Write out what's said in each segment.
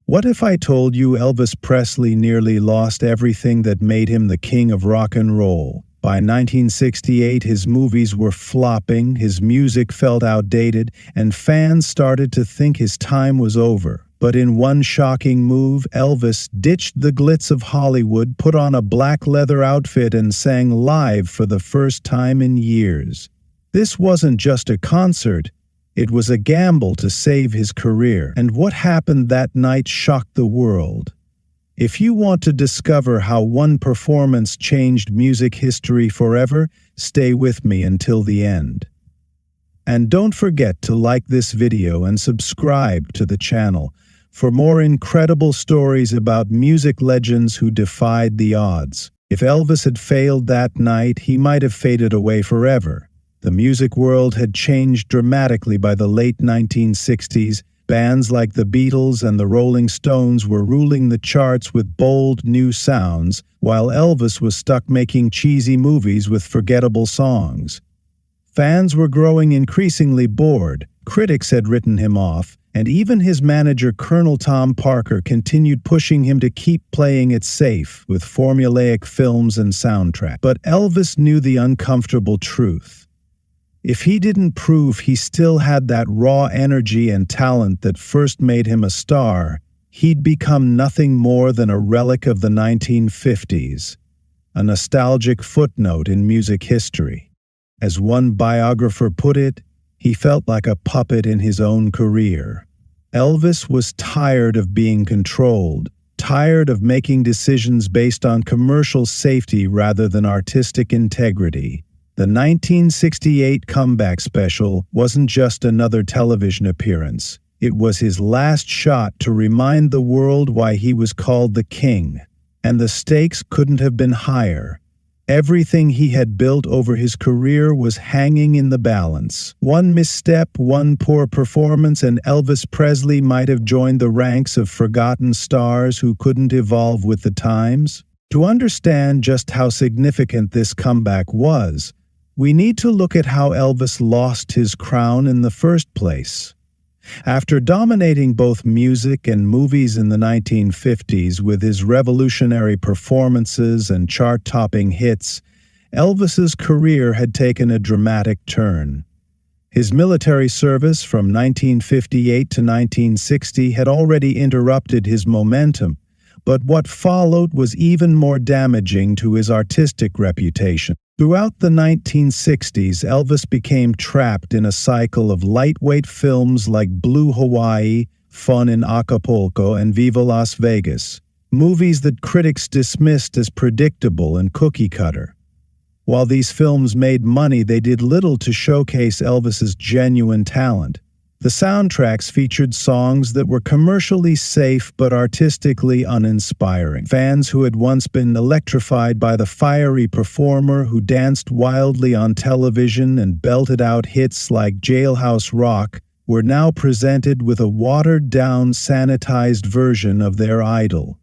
What if I told you Elvis Presley nearly lost everything that made him the king of rock and roll? By 1968, his movies were flopping, his music felt outdated, and fans started to think his time was over. But in one shocking move, Elvis ditched the glitz of Hollywood, put on a black leather outfit, and sang live for the first time in years. This wasn't just a concert. It was a gamble to save his career, and what happened that night shocked the world. If you want to discover how one performance changed music history forever, stay with me until the end. And don't forget to like this video and subscribe to the channel for more incredible stories about music legends who defied the odds. If Elvis had failed that night, he might have faded away forever. The music world had changed dramatically by the late 1960s. Bands like the Beatles and the Rolling Stones were ruling the charts with bold new sounds, while Elvis was stuck making cheesy movies with forgettable songs. Fans were growing increasingly bored, critics had written him off, and even his manager Colonel Tom Parker continued pushing him to keep playing it safe with formulaic films and soundtracks. But Elvis knew the uncomfortable truth. If he didn't prove he still had that raw energy and talent that first made him a star, he'd become nothing more than a relic of the 1950s, a nostalgic footnote in music history. As one biographer put it, he felt like a puppet in his own career. Elvis was tired of being controlled, tired of making decisions based on commercial safety rather than artistic integrity. The 1968 comeback special wasn't just another television appearance. It was his last shot to remind the world why he was called the King. And the stakes couldn't have been higher. Everything he had built over his career was hanging in the balance. One misstep, one poor performance, and Elvis Presley might have joined the ranks of forgotten stars who couldn't evolve with the times. To understand just how significant this comeback was, we need to look at how Elvis lost his crown in the first place. After dominating both music and movies in the 1950s with his revolutionary performances and chart-topping hits, Elvis's career had taken a dramatic turn. His military service from 1958 to 1960 had already interrupted his momentum, but what followed was even more damaging to his artistic reputation. Throughout the 1960s, Elvis became trapped in a cycle of lightweight films like Blue Hawaii, Fun in Acapulco, and Viva Las Vegas, movies that critics dismissed as predictable and cookie-cutter. While these films made money, they did little to showcase Elvis's genuine talent. The soundtracks featured songs that were commercially safe but artistically uninspiring. Fans who had once been electrified by the fiery performer who danced wildly on television and belted out hits like Jailhouse Rock were now presented with a watered-down, sanitized version of their idol.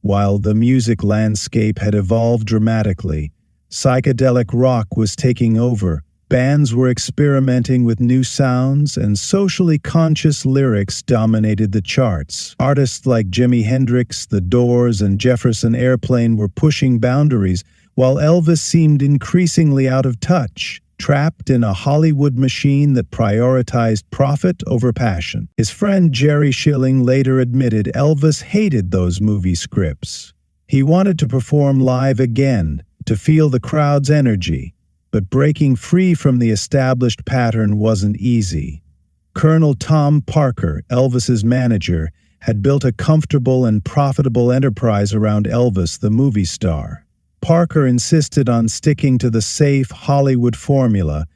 While the music landscape had evolved dramatically, psychedelic rock was taking over. Bands were experimenting with new sounds, and socially conscious lyrics dominated the charts. Artists like Jimi Hendrix, The Doors, and Jefferson Airplane were pushing boundaries, while Elvis seemed increasingly out of touch, trapped in a Hollywood machine that prioritized profit over passion. His friend Jerry Schilling later admitted Elvis hated those movie scripts. He wanted to perform live again, to feel the crowd's energy. But breaking free from the established pattern wasn't easy. Colonel Tom Parker, Elvis's manager, had built a comfortable and profitable enterprise around Elvis, the movie star. Parker insisted on sticking to the safe Hollywood formula,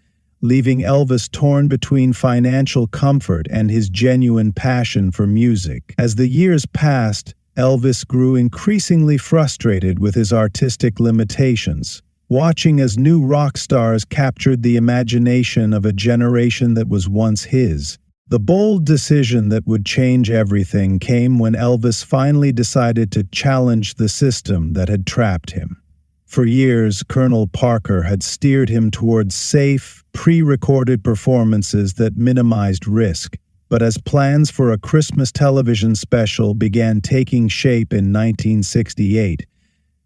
leaving Elvis torn between financial comfort and his genuine passion for music. As the years passed, Elvis grew increasingly frustrated with his artistic limitations, watching as new rock stars captured the imagination of a generation that was once his. The bold decision that would change everything came when Elvis finally decided to challenge the system that had trapped him. For years, Colonel Parker had steered him towards safe, pre-recorded performances that minimized risk. But as plans for a Christmas television special began taking shape in 1968,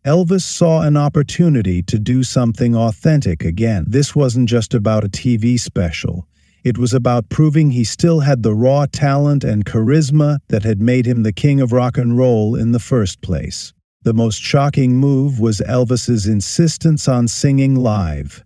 Elvis saw an opportunity to do something authentic again. This wasn't just about a TV special. It was about proving he still had the raw talent and charisma that had made him the king of rock and roll in the first place. The most shocking move was Elvis's insistence on singing live.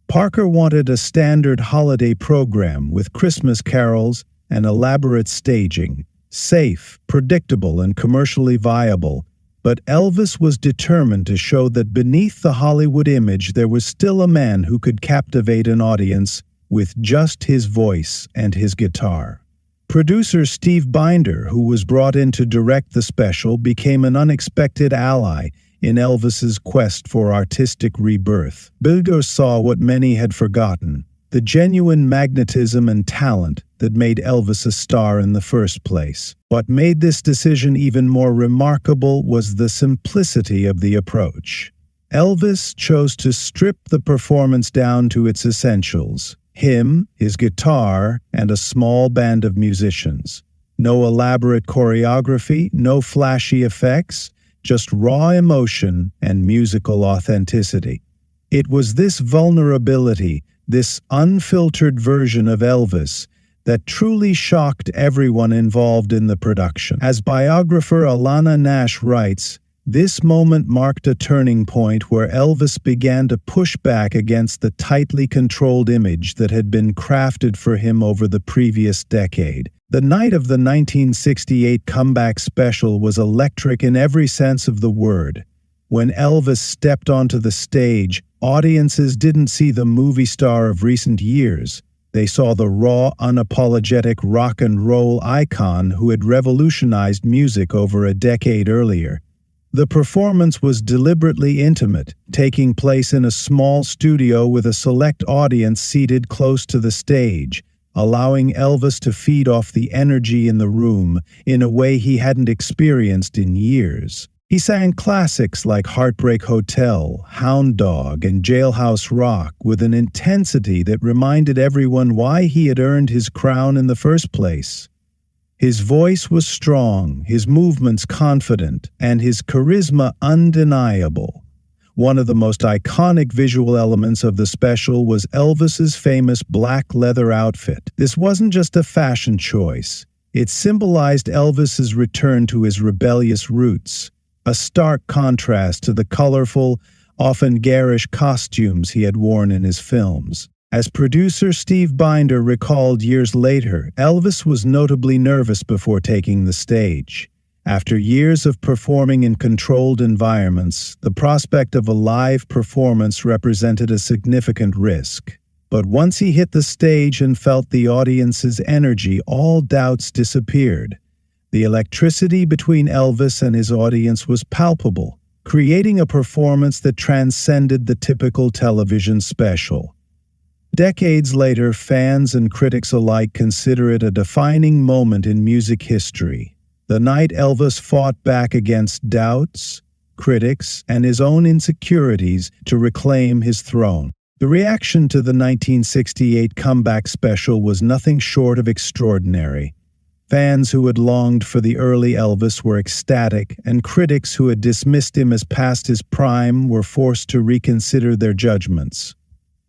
Parker wanted a standard holiday program with Christmas carols and elaborate staging, safe, predictable, and commercially viable. But Elvis was determined to show that beneath the Hollywood image there was still a man who could captivate an audience with just his voice and his guitar. Producer Steve Binder, who was brought in to direct the special, became an unexpected ally in Elvis's quest for artistic rebirth. Binder saw what many had forgotten: the genuine magnetism and talent that made Elvis a star in the first place. What made this decision even more remarkable was the simplicity of the approach. Elvis chose to strip the performance down to its essentials: him, his guitar, and a small band of musicians. No elaborate choreography, no flashy effects, just raw emotion and musical authenticity. It was this vulnerability, this unfiltered version of Elvis, that truly shocked everyone involved in the production. As biographer Alana Nash writes, this moment marked a turning point where Elvis began to push back against the tightly controlled image that had been crafted for him over the previous decade. The night of the 1968 comeback special was electric in every sense of the word. When Elvis stepped onto the stage, audiences didn't see the movie star of recent years. They saw the raw, unapologetic rock and roll icon who had revolutionized music over a decade earlier. The performance was deliberately intimate, taking place in a small studio with a select audience seated close to the stage, allowing Elvis to feed off the energy in the room in a way he hadn't experienced in years. He sang classics like Heartbreak Hotel, Hound Dog, and Jailhouse Rock with an intensity that reminded everyone why he had earned his crown in the first place. His voice was strong, his movements confident, and his charisma undeniable. One of the most iconic visual elements of the special was Elvis's famous black leather outfit. This wasn't just a fashion choice. It symbolized Elvis's return to his rebellious roots, a stark contrast to the colorful, often garish costumes he had worn in his films. As producer Steve Binder recalled years later, Elvis was notably nervous before taking the stage. After years of performing in controlled environments, the prospect of a live performance represented a significant risk. But once he hit the stage and felt the audience's energy, all doubts disappeared. The electricity between Elvis and his audience was palpable, creating a performance that transcended the typical television special. Decades later, fans and critics alike consider it a defining moment in music history. The night Elvis fought back against doubts, critics, and his own insecurities to reclaim his throne. The reaction to the 1968 comeback special was nothing short of extraordinary. Fans who had longed for the early Elvis were ecstatic, and critics who had dismissed him as past his prime were forced to reconsider their judgments.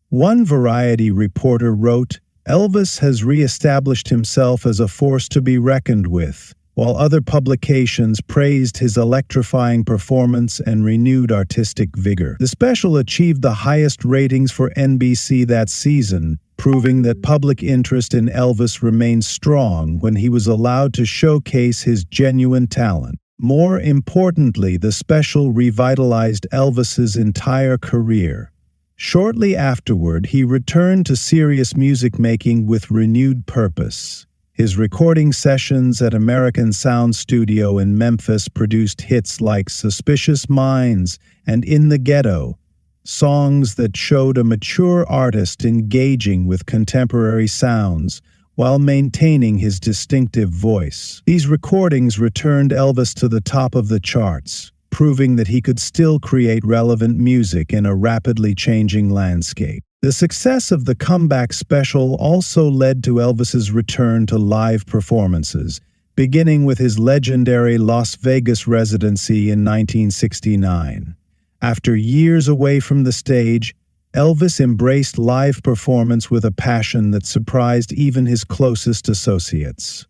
One Variety reporter wrote, "Elvis has re-established himself as a force to be reckoned with," while other publications praised his electrifying performance and renewed artistic vigor. The special achieved the highest ratings for NBC that season, proving that public interest in Elvis remained strong when he was allowed to showcase his genuine talent. More importantly, the special revitalized Elvis's entire career. Shortly afterward, he returned to serious music making with renewed purpose. His recording sessions at American Sound Studio in Memphis produced hits like Suspicious Minds and In the Ghetto, songs that showed a mature artist engaging with contemporary sounds while maintaining his distinctive voice. These recordings returned Elvis to the top of the charts, proving that he could still create relevant music in a rapidly changing landscape. The success of the comeback special also led to Elvis's return to live performances, beginning with his legendary Las Vegas residency in 1969. After years away from the stage, Elvis embraced live performance with a passion that surprised even his closest associates.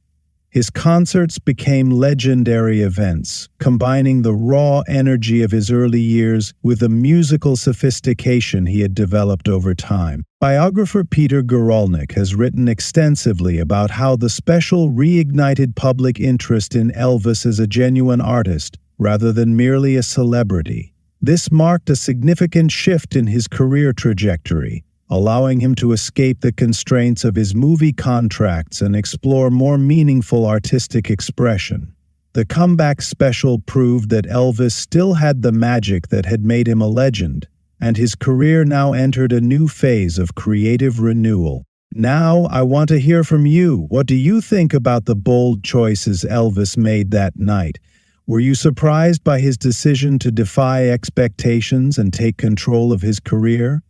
His concerts became legendary events, combining the raw energy of his early years with the musical sophistication he had developed over time. Biographer Peter Guralnick has written extensively about how the special reignited public interest in Elvis as a genuine artist, rather than merely a celebrity. This marked a significant shift in his career trajectory, allowing him to escape the constraints of his movie contracts and explore more meaningful artistic expression. The comeback special proved that Elvis still had the magic that had made him a legend, and his career now entered a new phase of creative renewal. Now, I want to hear from you. What do you think about the bold choices Elvis made that night? Were you surprised by his decision to defy expectations and take control of his career?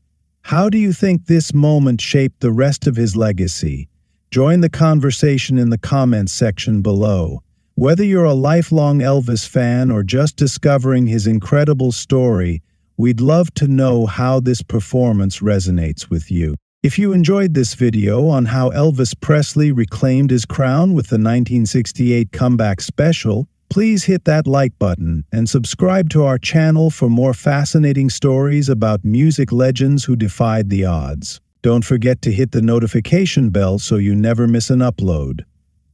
How do you think this moment shaped the rest of his legacy? Join the conversation in the comments section below. Whether you're a lifelong Elvis fan or just discovering his incredible story, we'd love to know how this performance resonates with you. If you enjoyed this video on how Elvis Presley reclaimed his crown with the 1968 comeback special, please hit that like button and subscribe to our channel for more fascinating stories about music legends who defied the odds. Don't forget to hit the notification bell so you never miss an upload.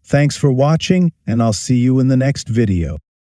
Thanks for watching, and I'll see you in the next video.